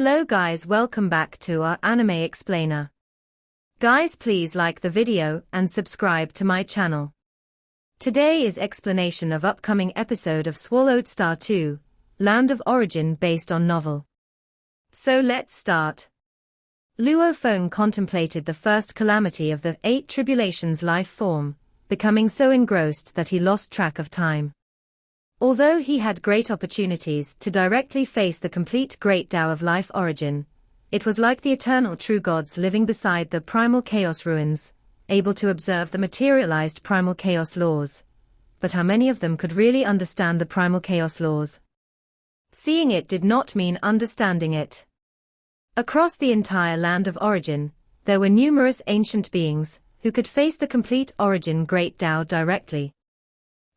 Hello guys, welcome back to our anime explainer. Guys, please like the video and subscribe to my channel. Today is explanation of upcoming episode of Swallowed Star 2, Land of Origin based on novel. So let's start. Luo Feng contemplated the first calamity of the 8 tribulations life form, becoming so engrossed that he lost track of time. Although he had great opportunities to directly face the complete great Tao of life origin, it was like the eternal true gods living beside the primal chaos ruins, able to observe the materialized primal chaos laws. But how many of them could really understand the primal chaos laws? Seeing it did not mean understanding it. Across the entire land of origin, there were numerous ancient beings who could face the complete origin great Tao directly.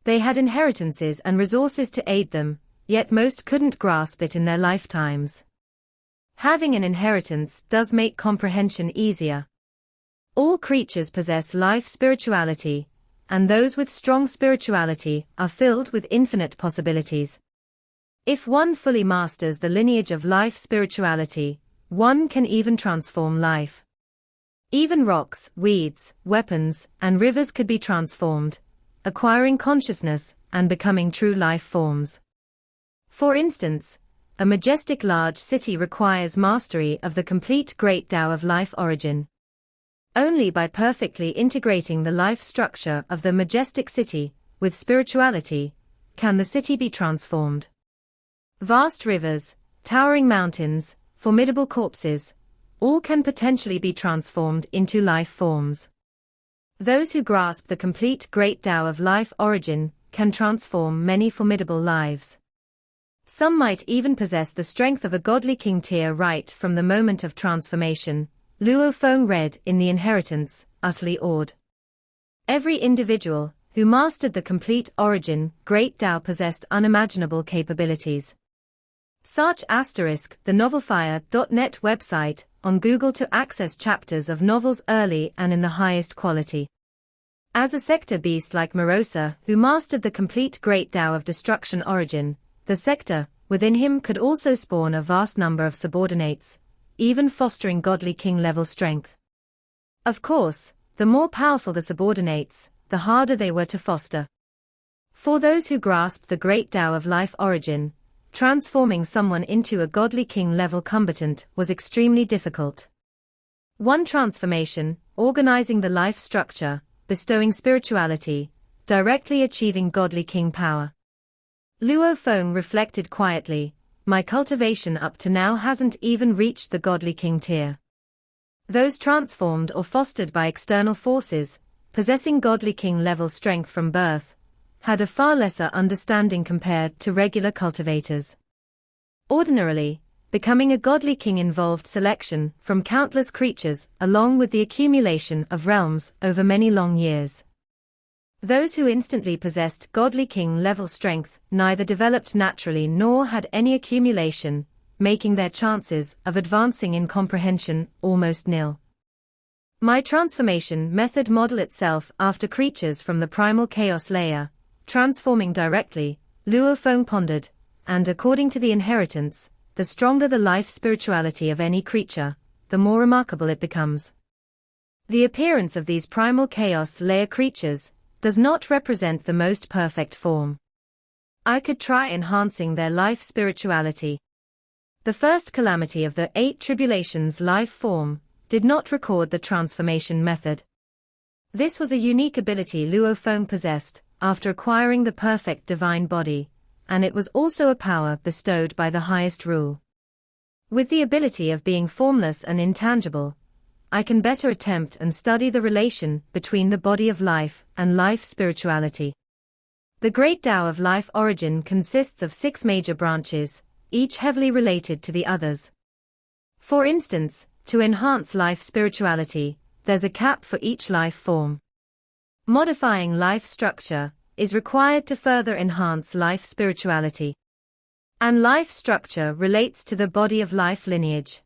They had inheritances and resources to aid them, yet most couldn't grasp it in their lifetimes. Having an inheritance does make comprehension easier. All creatures possess life spirituality, and those with strong spirituality are filled with infinite possibilities. If one fully masters the lineage of life spirituality, one can even transform life. Even rocks, weeds, weapons, and rivers could be transformed, acquiring consciousness and becoming true life forms. For instance, a majestic large city requires mastery of the complete great Tao of life origin. Only by perfectly integrating the life structure of the majestic city with spirituality can the city be transformed. Vast rivers, towering mountains, formidable corpses, all can potentially be transformed into life forms. Those who grasp the complete great Tao of life origin can transform many formidable lives. Some might even possess the strength of a godly king tier right from the moment of transformation, Luo Feng read in The Inheritance, utterly awed. Every individual who mastered the complete origin great Tao possessed unimaginable capabilities. Search *, the novelfire.net website, on Google to access chapters of novels early and in the highest quality. As a sector beast like Morosa, who mastered the complete great Tao of destruction origin, the sector within him could also spawn a vast number of subordinates, even fostering godly king level strength. Of course, the more powerful the subordinates, the harder they were to foster. For those who grasped the great Tao of life origin, transforming someone into a godly king-level combatant was extremely difficult. One transformation, organizing the life structure, bestowing spirituality, directly achieving godly king power. Luo Feng reflected quietly, my cultivation up to now hasn't even reached the godly king tier. Those transformed or fostered by external forces, possessing godly king-level strength from birth, had a far lesser understanding compared to regular cultivators. Ordinarily, becoming a godly king involved selection from countless creatures along with the accumulation of realms over many long years. Those who instantly possessed godly king-level strength neither developed naturally nor had any accumulation, making their chances of advancing in comprehension almost nil. My transformation method model itself after creatures from the primal chaos layer, transforming directly, Luo Feng pondered, and according to the inheritance, the stronger the life spirituality of any creature, the more remarkable it becomes. The appearance of these primal chaos layer creatures does not represent the most perfect form. I could try enhancing their life spirituality. The first calamity of the 8 tribulations life form did not record the transformation method. This was a unique ability Luo Feng possessed after acquiring the perfect divine body, and it was also a power bestowed by the highest rule. With the ability of being formless and intangible, I can better attempt and study the relation between the body of life and life spirituality. The great Tao of life origin consists of 6 major branches, each heavily related to the others. For instance, to enhance life spirituality, there's a cap for each life form. Modifying life structure is required to further enhance life spirituality. And life structure relates to the body of life lineage.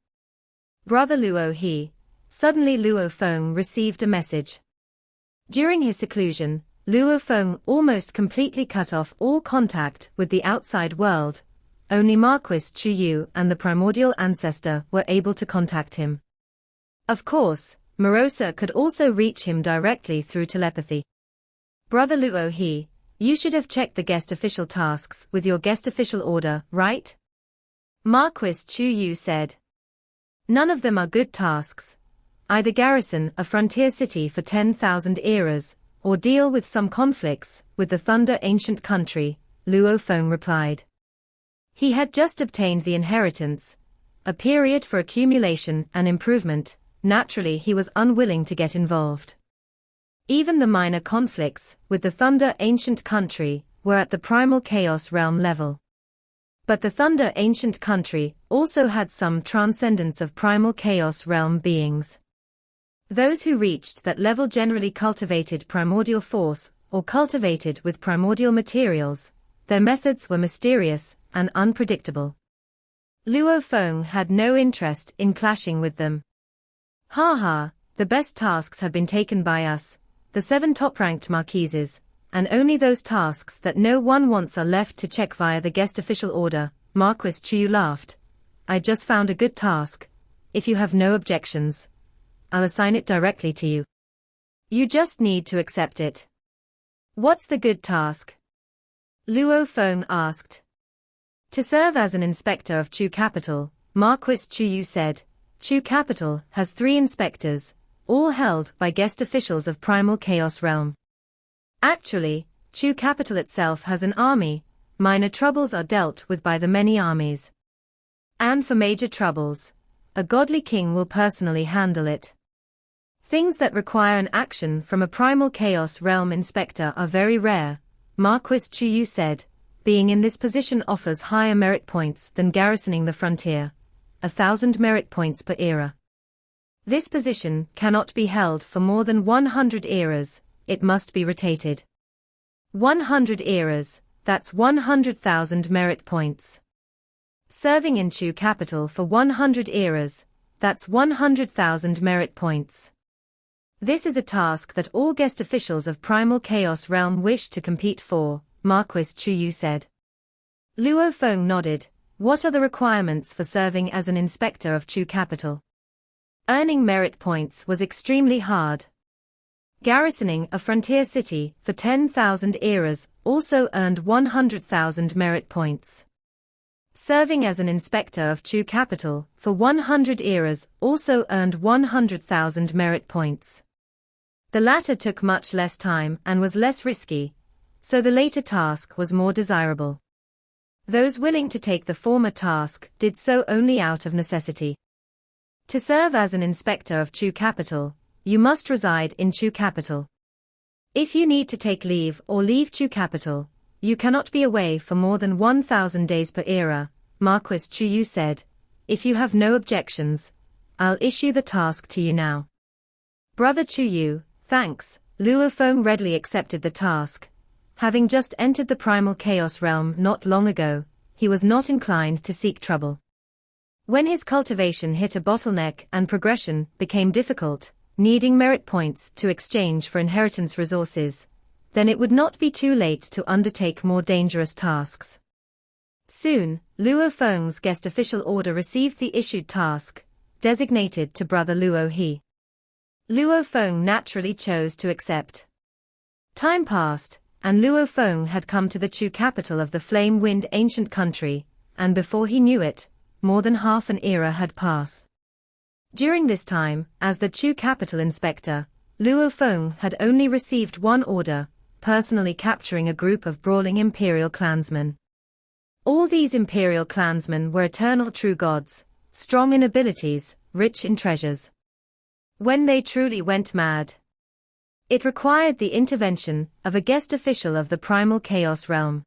Brother Luo suddenly Luo Feng received a message. During his seclusion, Luo Feng almost completely cut off all contact with the outside world, only Marquis Chuyu and the primordial ancestor were able to contact him. Of course, Morosa could also reach him directly through telepathy. Brother Luo He, you should have checked the guest official tasks with your guest official order, right? Marquis Chuyu said. None of them are good tasks. Either garrison a frontier city for 10,000 eras, or deal with some conflicts with the Thunder Ancient Country, Luo Feng replied. He had just obtained the inheritance, a period for accumulation and improvement. Naturally he was unwilling to get involved. Even the minor conflicts with the Thunder Ancient Country were at the primal chaos realm level. But the Thunder Ancient Country also had some transcendence of primal chaos realm beings. Those who reached that level generally cultivated primordial force or cultivated with primordial materials. Their methods were mysterious and unpredictable. Luo Feng had no interest in clashing with them. Ha, the best tasks have been taken by us, the 7 top-ranked marquises, and only those tasks that no one wants are left to check via the guest official order, Marquis Chuyu laughed. I just found a good task. If you have no objections, I'll assign it directly to you. You just need to accept it. What's the good task? Luo Feng asked. To serve as an inspector of Chu Capital, Marquis Chuyu said. Chu Capital has 3 inspectors, all held by guest officials of Primal Chaos Realm. Actually, Chu Capital itself has an army. Minor troubles are dealt with by the many armies. And for major troubles, a godly king will personally handle it. Things that require an action from a Primal Chaos Realm inspector are very rare, Marquis Chuyu said. Being in this position offers higher merit points than garrisoning the frontier. 1,000 merit points per era. This position cannot be held for more than 100 eras, it must be rotated. 100 eras, that's 100,000 merit points. Serving in Chu Capital for 100 eras, that's 100,000 merit points. This is a task that all guest officials of Primal Chaos Realm wish to compete for, Marquis Chuyu said. Luo Feng nodded. What are the requirements for serving as an inspector of Chu Capital? Earning merit points was extremely hard. Garrisoning a frontier city for 10,000 eras also earned 100,000 merit points. Serving as an inspector of Chu Capital for 100 eras also earned 100,000 merit points. The latter took much less time and was less risky, so the later task was more desirable. Those willing to take the former task did so only out of necessity. To serve as an inspector of Chu Capital, you must reside in Chu Capital. If you need to take leave or leave Chu Capital, you cannot be away for more than 1,000 days per era, Marquis Chuyu said. If you have no objections, I'll issue the task to you now. Brother Chuyu, thanks. Luo Feng readily accepted the task. Having just entered the Primal Chaos Realm not long ago, he was not inclined to seek trouble. When his cultivation hit a bottleneck and progression became difficult, needing merit points to exchange for inheritance resources, then it would not be too late to undertake more dangerous tasks. Soon, Luo Feng's guest official order received the issued task, designated to Brother Luo He. Luo Feng naturally chose to accept. Time passed, and Luo Feng had come to the Chu Capital of the Flame-Wind Ancient Country, and before he knew it, more than half an era had passed. During this time, as the Chu Capital Inspector, Luo Feng had only received one order, personally capturing a group of brawling Imperial clansmen. All these Imperial clansmen were eternal true gods, strong in abilities, rich in treasures. When they truly went mad, it required the intervention of a guest official of the Primal Chaos Realm.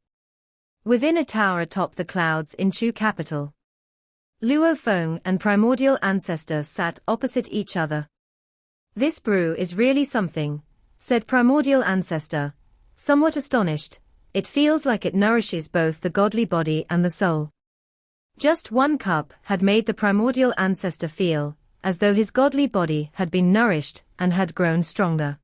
Within a tower atop the clouds in Chu Capital, Luo Feng and Primordial Ancestor sat opposite each other. This brew is really something, said Primordial Ancestor, somewhat astonished. It feels like it nourishes both the godly body and the soul. Just one cup had made the Primordial Ancestor feel as though his godly body had been nourished and had grown stronger.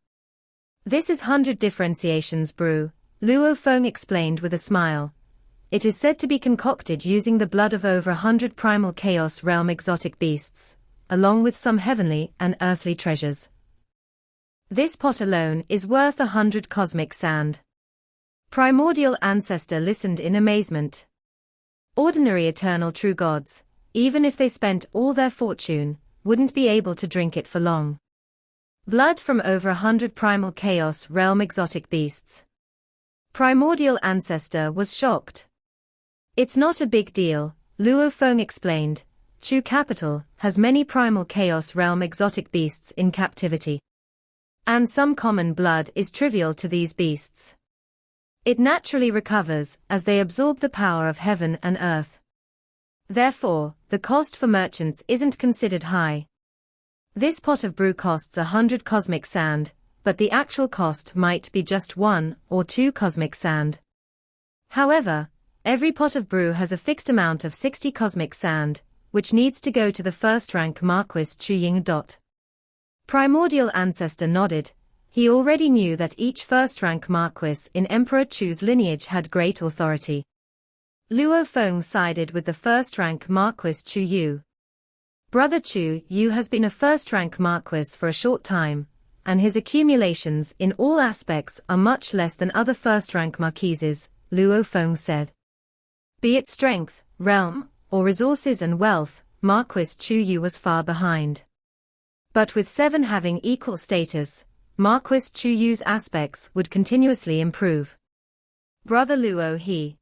This is 100 differentiations brew, Luo Feng explained with a smile. It is said to be concocted using the blood of over 100 primal chaos realm exotic beasts, along with some heavenly and earthly treasures. This pot alone is worth 100 cosmic sand. Primordial ancestor listened in amazement. Ordinary eternal true gods, even if they spent all their fortune, wouldn't be able to drink it for long. Blood from over 100 primal chaos realm exotic beasts. Primordial ancestor was shocked. It's not a big deal, Luo Feng explained. Chu capital has many primal chaos realm exotic beasts in captivity. And some common blood is trivial to these beasts. It naturally recovers as they absorb the power of heaven and earth. Therefore, the cost for merchants isn't considered high. This pot of brew costs 100 cosmic sand, but the actual cost might be just 1 or 2 cosmic sand. However, every pot of brew has a fixed amount of 60 cosmic sand, which needs to go to the first-rank Marquis Chu Ying. Primordial ancestor nodded. He already knew that each first-rank Marquis in Emperor Chu's lineage had great authority. Luo Feng sided with the first-rank Marquis Chu Yu. Brother Chu Yu has been a first-rank Marquis for a short time, and his accumulations in all aspects are much less than other first-rank marquises, Luo Feng said. Be it strength, realm, or resources and wealth, Marquis Chu Yu was far behind. But with 7 having equal status, Marquis Chu Yu's aspects would continuously improve. Brother Luo he.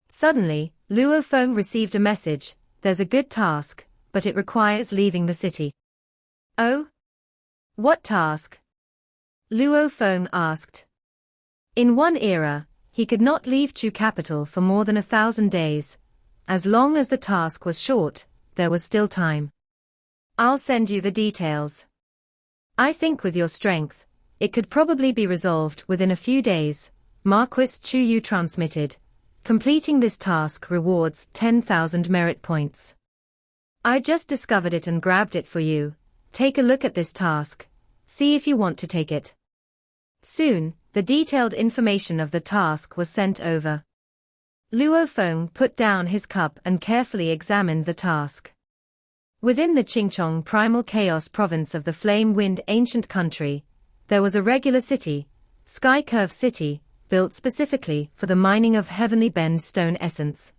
Suddenly, Luo Feng received a message. There's a good task, but it requires leaving the city. Oh? What task? Luo Feng asked. In one era, he could not leave Chu capital for more than 1,000 days. As long as the task was short, there was still time. I'll send you the details. I think with your strength, it could probably be resolved within a few days, Marquis Chu Yu transmitted. Completing this task rewards 10,000 merit points. I just discovered it and grabbed it for you. Take a look at this task. See if you want to take it. Soon, the detailed information of the task was sent over. Luo Feng put down his cup and carefully examined the task. Within the Qingchong Primal Chaos province of the Flame Wind Ancient Country, there was a regular city, Sky Curve City, built specifically for the mining of Heavenly Bend Stone Essence.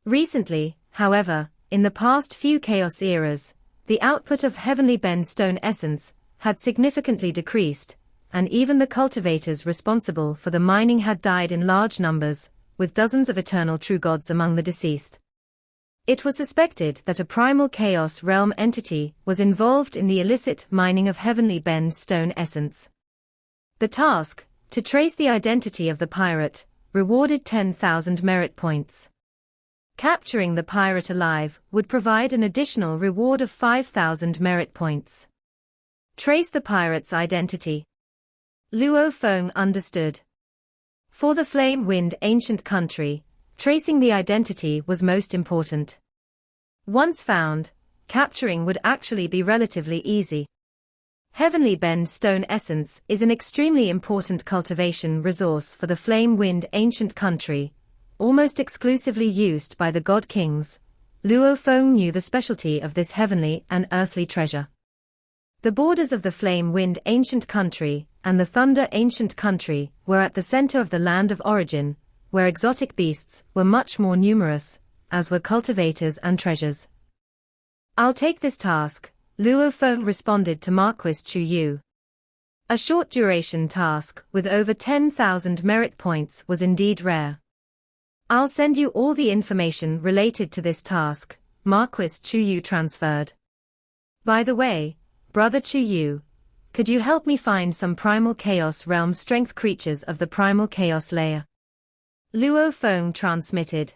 Recently, however, in the past few Chaos eras, the output of Heavenly Bend Stone Essence had significantly decreased, and even the cultivators responsible for the mining had died in large numbers, with dozens of eternal true gods among the deceased. It was suspected that a primal chaos realm entity was involved in the illicit mining of Heavenly Bend Stone Essence. The task, to trace the identity of the pirate, rewarded 10,000 merit points. Capturing the pirate alive would provide an additional reward of 5,000 merit points. Trace the pirate's identity. Luo Feng understood. For the Flame Wind Ancient Country, tracing the identity was most important. Once found, capturing would actually be relatively easy. Heavenly Bend Stone Essence is an extremely important cultivation resource for the Flame Wind Ancient Country, almost exclusively used by the God Kings. Luo Feng knew the specialty of this heavenly and earthly treasure. The borders of the Flame Wind Ancient Country and the Thunder Ancient Country were at the center of the land of origin, where exotic beasts were much more numerous, as were cultivators and treasures. I'll take this task, Luo Feng responded to Marquis Chu Yu. A short-duration task with over 10,000 merit points was indeed rare. I'll send you all the information related to this task, Marquis Chu Yu transferred. By the way, Brother Chu Yu, could you help me find some Primal Chaos Realm strength creatures of the Primal Chaos layer? Luo Feng transmitted.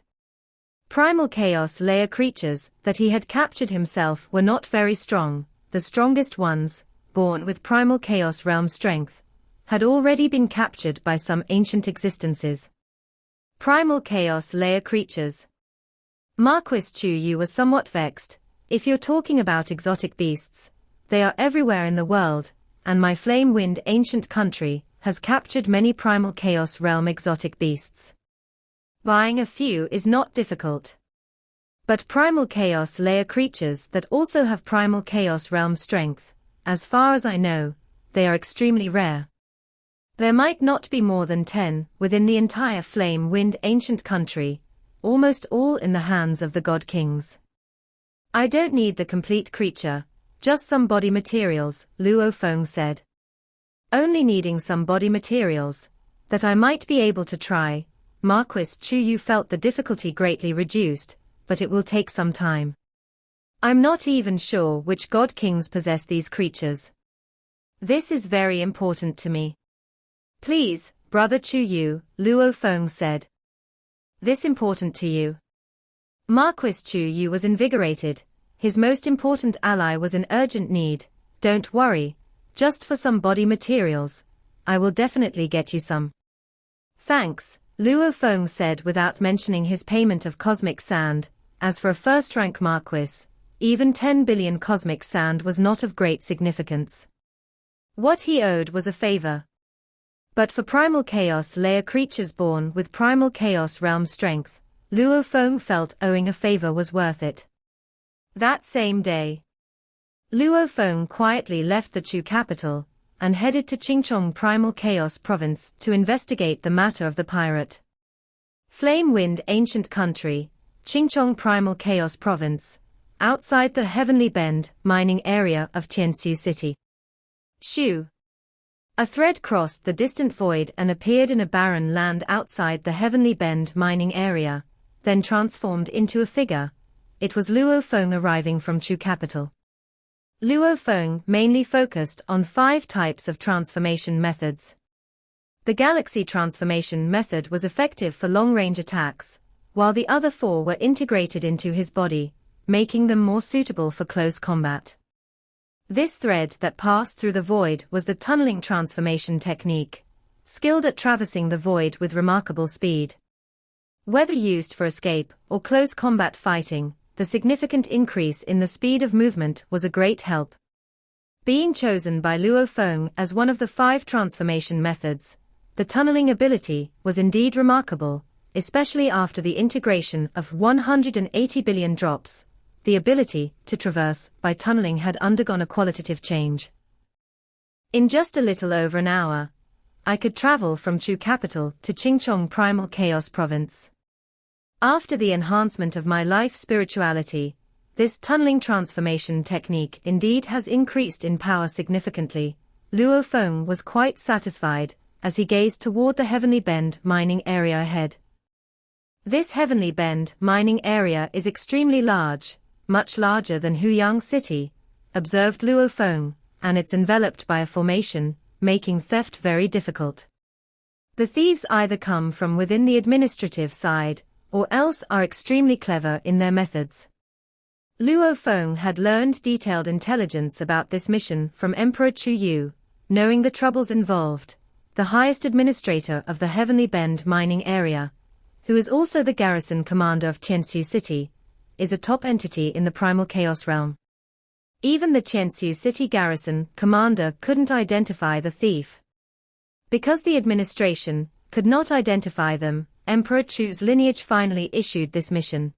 Primal Chaos layer creatures that he had captured himself were not very strong. The strongest ones, born with Primal Chaos Realm strength, had already been captured by some ancient existences. Primal Chaos layer creatures. Marquis Chu Yu was somewhat vexed. If you're talking about exotic beasts, they are everywhere in the world, and my Flame Wind Ancient Country has captured many Primal Chaos Realm exotic beasts. Buying a few is not difficult. But primal chaos layer creatures that also have primal chaos realm strength, as far as I know, they are extremely rare. There might not be more than 10 within the entire flame-wind ancient country, almost all in the hands of the god kings. I don't need the complete creature, just some body materials, Luo Feng said. Only needing some body materials, that I might be able to try. Marquis Chu Yu felt the difficulty greatly reduced, but it will take some time. I'm not even sure which god kings possess these creatures. This is very important to me. Please, Brother Chu Yu, Luo Feng said. This important to you? Marquis Chu Yu was invigorated. His most important ally was in urgent need. Don't worry, just for some body materials. I will definitely get you some. Thanks, Luo Feng said without mentioning his payment of cosmic sand. As for a first-rank marquis, even 10 billion cosmic sand was not of great significance. What he owed was a favor. But for primal chaos layer creatures born with primal chaos realm strength, Luo Feng felt owing a favor was worth it. That same day, Luo Feng quietly left the Chu capital and headed to Qingchong Primal Chaos Province to investigate the matter of the pirate. Flame Wind Ancient Country, Qingchong Primal Chaos Province, outside the Heavenly Bend mining area of Tiansu City. Shu. A thread crossed the distant void and appeared in a barren land outside the Heavenly Bend mining area, then transformed into a figure. It was Luo Feng arriving from Chu capital. Luo Feng mainly focused on 5 types of transformation methods. The galaxy transformation method was effective for long-range attacks, while the other 4 were integrated into his body, making them more suitable for close combat. This thread that passed through the void was the tunneling transformation technique, skilled at traversing the void with remarkable speed. Whether used for escape or close combat fighting, the significant increase in the speed of movement was a great help. Being chosen by Luo Feng as one of the 5 transformation methods, the tunneling ability was indeed remarkable, especially after the integration of 180 billion drops. The ability to traverse by tunneling had undergone a qualitative change. In just a little over an hour, I could travel from Chu capital to Qingchong Primal Chaos Province. After the enhancement of my life spirituality, this tunneling transformation technique indeed has increased in power significantly. Luo Feng was quite satisfied as he gazed toward the Heavenly Bend mining area ahead. This Heavenly Bend mining area is extremely large, much larger than Huyang City, observed Luo Feng, and it's enveloped by a formation, making theft very difficult. The thieves either come from within the administrative side, or else are extremely clever in their methods. Luo Feng had learned detailed intelligence about this mission from Emperor Chu Yu, knowing the troubles involved. The highest administrator of the Heavenly Bend mining area, who is also the garrison commander of Tiansu City, is a top entity in the Primal Chaos realm. Even the Tiansu City garrison commander couldn't identify the thief. Because the administration could not identify them, Emperor Chu's lineage finally issued this mission.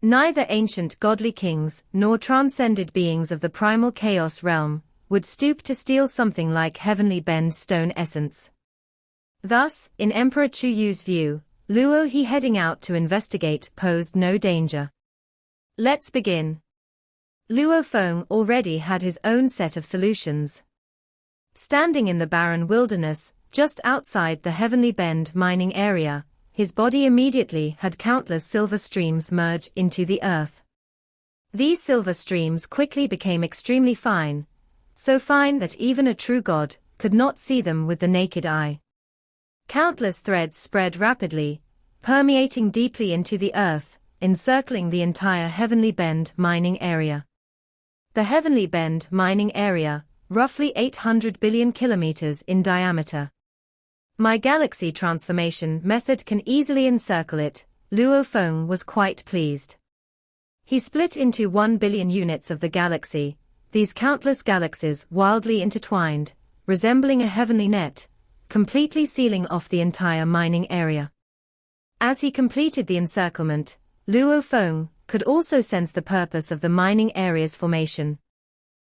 Neither ancient godly kings nor transcended beings of the Primal Chaos realm would stoop to steal something like Heavenly Bend stone essence. Thus, in Emperor Chu Yu's view, Luo He heading out to investigate posed no danger. Let's begin. Luo Feng already had his own set of solutions. Standing in the barren wilderness, just outside the Heavenly Bend mining area, his body immediately had countless silver streams merge into the earth. These silver streams quickly became extremely fine, so fine that even a true god could not see them with the naked eye. Countless threads spread rapidly, permeating deeply into the earth, encircling the entire Heavenly Bend mining area. The Heavenly Bend mining area, roughly 800 billion kilometers in diameter. My galaxy transformation method can easily encircle it. Luo Feng was quite pleased. He split into 1 billion units of the galaxy, these countless galaxies wildly intertwined, resembling a heavenly net, completely sealing off the entire mining area. As he completed the encirclement, Luo Feng could also sense the purpose of the mining area's formation.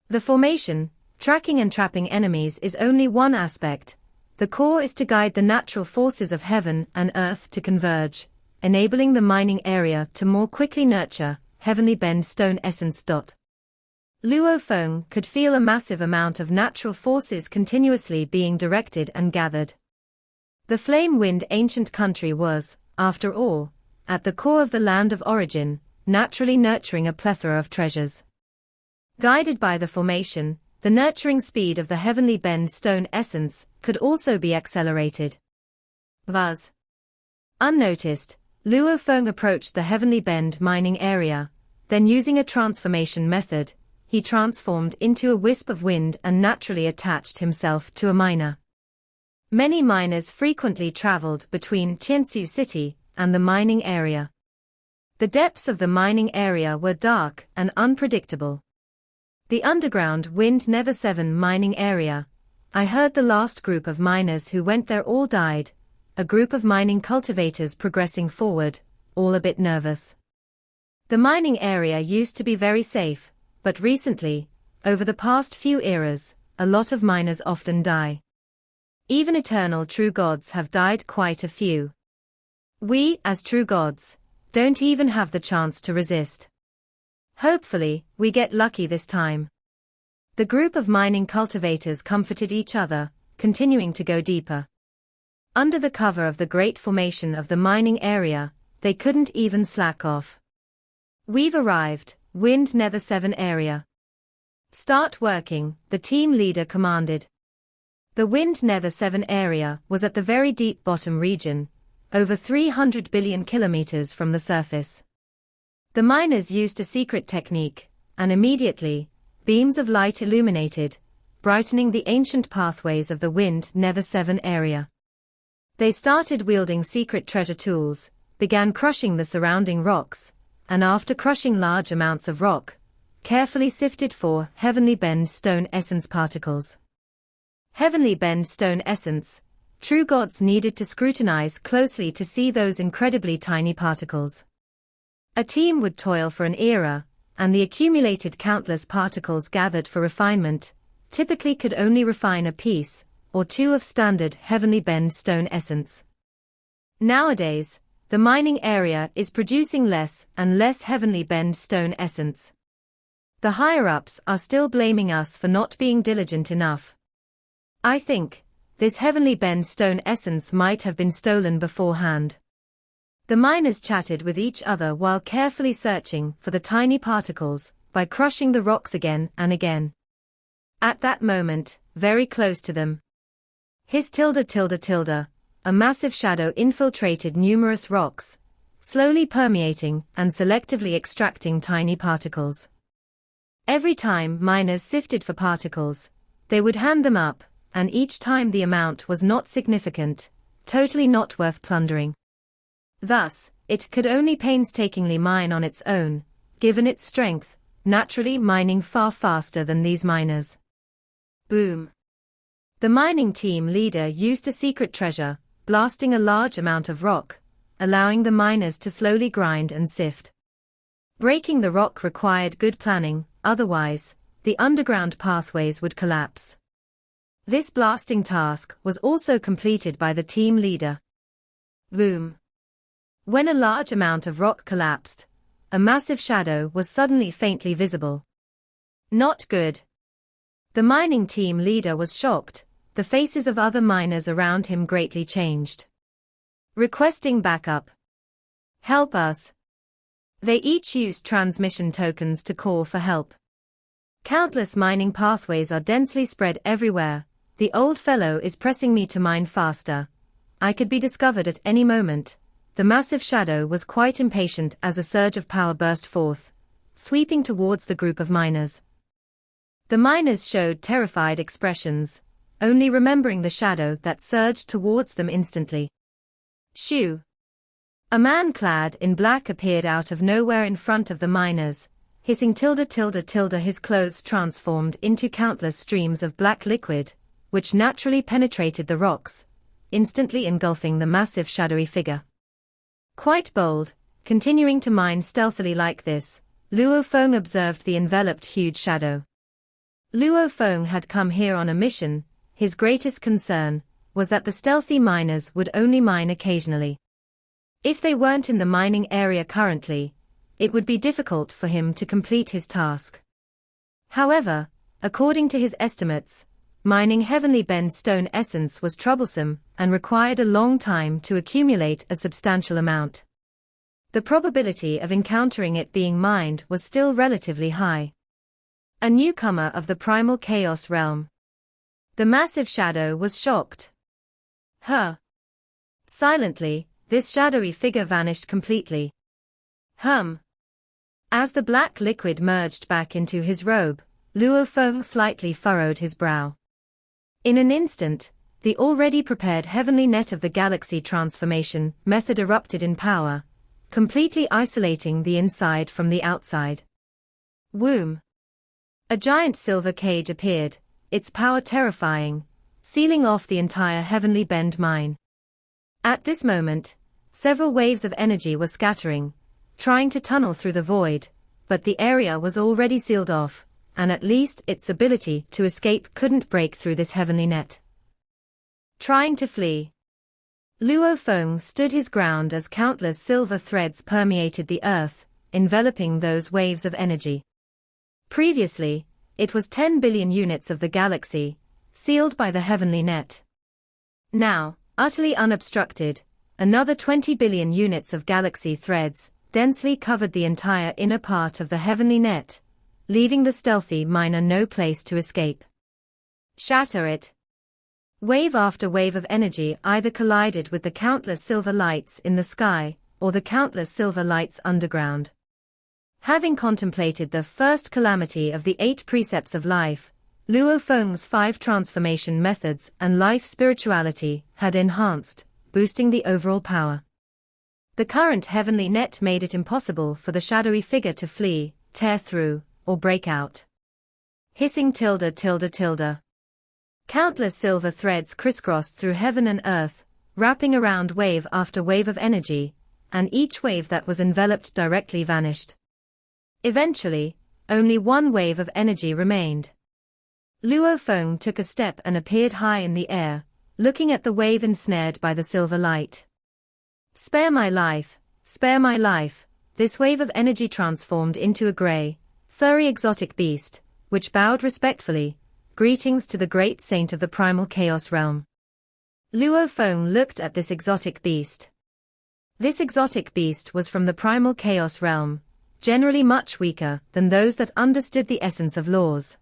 The formation, tracking and trapping enemies, is only one aspect. The core is to guide the natural forces of heaven and earth to converge, enabling the mining area to more quickly nurture heavenly bend stone essence. Luo Feng could feel a massive amount of natural forces continuously being directed and gathered. The Flame Wind ancient country was, after all, at the core of the land of origin, naturally nurturing a plethora of treasures. Guided by the formation, the nurturing speed of the heavenly bend stone essence could also be accelerated. Thus, unnoticed, Luo Feng approached the heavenly bend mining area, then using a transformation method, he transformed into a wisp of wind and naturally attached himself to a miner. Many miners frequently traveled between Tiansu City and the mining area. The depths of the mining area were dark and unpredictable. The underground Wind Nether 7 mining area. I heard the last group of miners who went there all died, a group of mining cultivators progressing forward, all a bit nervous. The mining area used to be very safe, but recently, over the past few eras, a lot of miners often die. Even eternal true gods have died quite a few. We, as true gods, don't even have the chance to resist. Hopefully, we get lucky this time. The group of mining cultivators comforted each other, continuing to go deeper. Under the cover of the great formation of the mining area, they couldn't even slack off. We've arrived, Wind Nether 7 area. Start working, the team leader commanded. The Wind Nether 7 area was at the very deep bottom region, over 300 billion kilometers from the surface. The miners used a secret technique, and immediately, beams of light illuminated, brightening the ancient pathways of the Wind Nether 7 area. They started wielding secret treasure tools, began crushing the surrounding rocks, and after crushing large amounts of rock, carefully sifted for heavenly bend stone essence particles. Heavenly bend stone essence, true gods needed to scrutinize closely to see those incredibly tiny particles. A team would toil for an era, and the accumulated countless particles gathered for refinement, typically could only refine a piece or two of standard heavenly bend stone essence. Nowadays, the mining area is producing less and less heavenly bend stone essence. The higher-ups are still blaming us for not being diligent enough. I think this heavenly bend stone essence might have been stolen beforehand. The miners chatted with each other while carefully searching for the tiny particles, by crushing the rocks again and again. At that moment, very close to them, a massive shadow infiltrated numerous rocks, slowly permeating and selectively extracting tiny particles. Every time miners sifted for particles, they would hand them up, and each time the amount was not significant, totally not worth plundering. Thus, it could only painstakingly mine on its own, given its strength, naturally mining far faster than these miners. Boom. The mining team leader used a secret treasure, blasting a large amount of rock, allowing the miners to slowly grind and sift. Breaking the rock required good planning, otherwise, the underground pathways would collapse. This blasting task was also completed by the team leader. Boom. When a large amount of rock collapsed, a massive shadow was suddenly faintly visible. Not good. The mining team leader was shocked, the faces of other miners around him greatly changed. Requesting backup. Help us. They each used transmission tokens to call for help. Countless mining pathways are densely spread everywhere. The old fellow is pressing me to mine faster. I could be discovered at any moment. The massive shadow was quite impatient as a surge of power burst forth, sweeping towards the group of miners. The miners showed terrified expressions, only remembering the shadow that surged towards them instantly. Shoo! A man clad in black appeared out of nowhere in front of the miners, hissing his clothes transformed into countless streams of black liquid, which naturally penetrated the rocks, instantly engulfing the massive shadowy figure. Quite bold, continuing to mine stealthily like this, Luo Feng observed the enveloped huge shadow. Luo Feng had come here on a mission. His greatest concern was that the stealthy miners would only mine occasionally. If they weren't in the mining area currently, it would be difficult for him to complete his task. However, according to his estimates, mining heavenly bend stone essence was troublesome and required a long time to accumulate a substantial amount. The probability of encountering it being mined was still relatively high. A newcomer of the primal chaos realm. The massive shadow was shocked. Huh. Silently, this shadowy figure vanished completely. As the black liquid merged back into his robe, Luo Feng slightly furrowed his brow. In an instant, the already prepared heavenly net of the galaxy transformation method erupted in power, completely isolating the inside from the outside. Womb. A giant silver cage appeared, its power terrifying, sealing off the entire heavenly bend mine. At this moment, several waves of energy were scattering, trying to tunnel through the void, but the area was already sealed off, and at least its ability to escape couldn't break through this heavenly net. Trying to flee. Luo Feng stood his ground as countless silver threads permeated the earth, enveloping those waves of energy. Previously, it was 10 billion units of the galaxy, sealed by the heavenly net. Now, utterly unobstructed, another 20 billion units of galaxy threads densely covered the entire inner part of the heavenly net, leaving the stealthy miner no place to escape. Shatter it. Wave after wave of energy either collided with the countless silver lights in the sky, or the countless silver lights underground. Having contemplated the first calamity of the 8 precepts of life, Luo Feng's 5 transformation methods and life spirituality had enhanced, boosting the overall power. The current heavenly net made it impossible for the shadowy figure to flee, tear through, or break out. Hissing tilde. Countless silver threads crisscrossed through heaven and earth, wrapping around wave after wave of energy, and each wave that was enveloped directly vanished. Eventually, only one wave of energy remained. Luo Feng took a step and appeared high in the air, looking at the wave ensnared by the silver light. Spare my life, spare my life. This wave of energy transformed into a grey, furry exotic beast, which bowed respectfully, greetings to the great saint of the primal chaos realm. Luo Feng looked at this exotic beast. This exotic beast was from the primal chaos realm, generally much weaker than those that understood the essence of laws.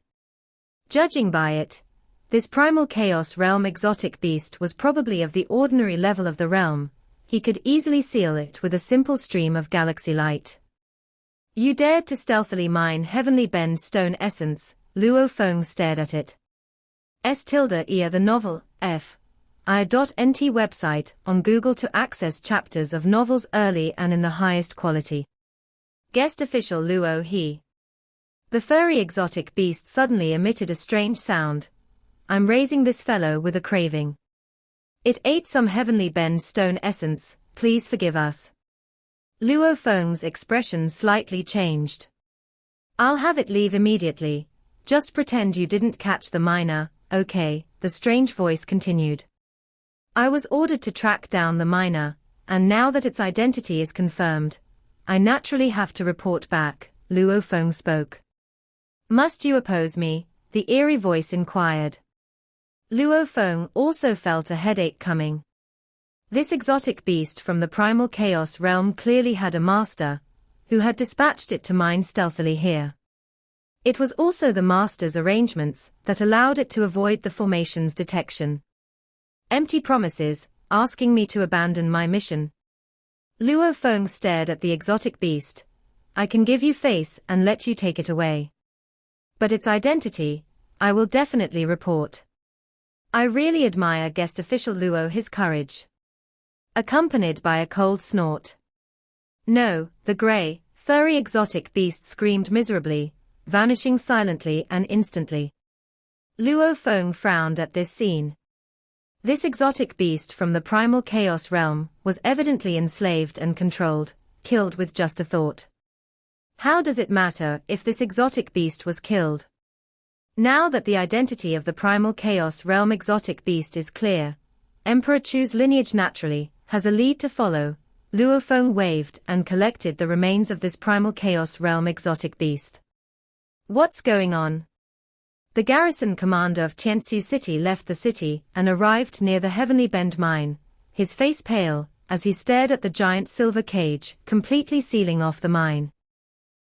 Judging by it, this primal chaos realm exotic beast was probably of the ordinary level of the realm. He could easily seal it with a simple stream of galaxy light. You dared to stealthily mine heavenly bend stone essence. Luo Feng stared at it. The novel, F.I.nt website on Google to access chapters of novels early and in the highest quality. Guest official Luo He. The furry exotic beast suddenly emitted a strange sound. I'm raising this fellow with a craving. It ate some heavenly bend stone essence, please forgive us. Luo Feng's expression slightly changed. I'll have it leave immediately. Just pretend you didn't catch the miner, okay, the strange voice continued. I was ordered to track down the miner, and now that its identity is confirmed, I naturally have to report back, Luo Feng spoke. Must you oppose me? The eerie voice inquired. Luo Feng also felt a headache coming. This exotic beast from the primal chaos realm clearly had a master, who had dispatched it to mine stealthily here. It was also the master's arrangements that allowed it to avoid the formation's detection. Empty promises, asking me to abandon my mission. Luo Feng stared at the exotic beast. I can give you face and let you take it away. But its identity, I will definitely report. I really admire guest official Luo his courage. Accompanied by a cold snort. No, the grey, furry exotic beast screamed miserably, vanishing silently and instantly. Luo Feng frowned at this scene. This exotic beast from the primal chaos realm was evidently enslaved and controlled, killed with just a thought. How does it matter if this exotic beast was killed? Now that the identity of the primal chaos realm exotic beast is clear, Emperor Chu's lineage naturally has a lead to follow. Luo Feng waved and collected the remains of this primal chaos realm exotic beast. What's going on? The garrison commander of Tianxiu City left the city and arrived near the Heavenly Bend mine, his face pale, as he stared at the giant silver cage completely sealing off the mine.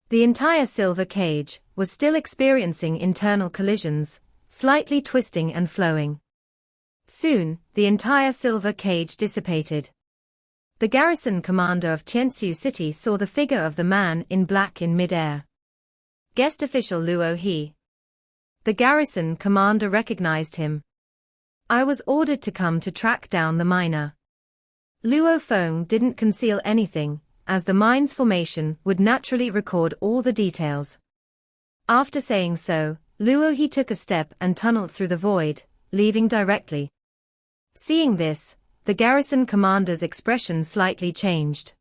The entire silver cage was still experiencing internal collisions, slightly twisting and flowing. Soon, the entire silver cage dissipated. The garrison commander of Tianxiu City saw the figure of the man in black in mid-air. Guest official Luo He. The garrison commander recognized him. I was ordered to come to track down the miner. Luo Feng didn't conceal anything, as the mine's formation would naturally record all the details. After saying so, Luo He took a step and tunneled through the void, leaving directly. Seeing this, the garrison commander's expression slightly changed.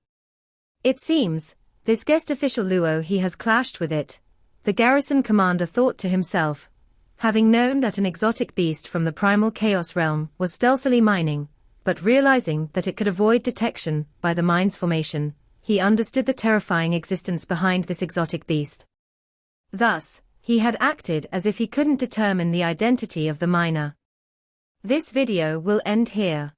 It seems, this guest official Luo He has clashed with it, the garrison commander thought to himself. Having known that an exotic beast from the primal chaos realm was stealthily mining, but realizing that it could avoid detection by the mine's formation, he understood the terrifying existence behind this exotic beast. Thus, he had acted as if he couldn't determine the identity of the miner. This video will end here.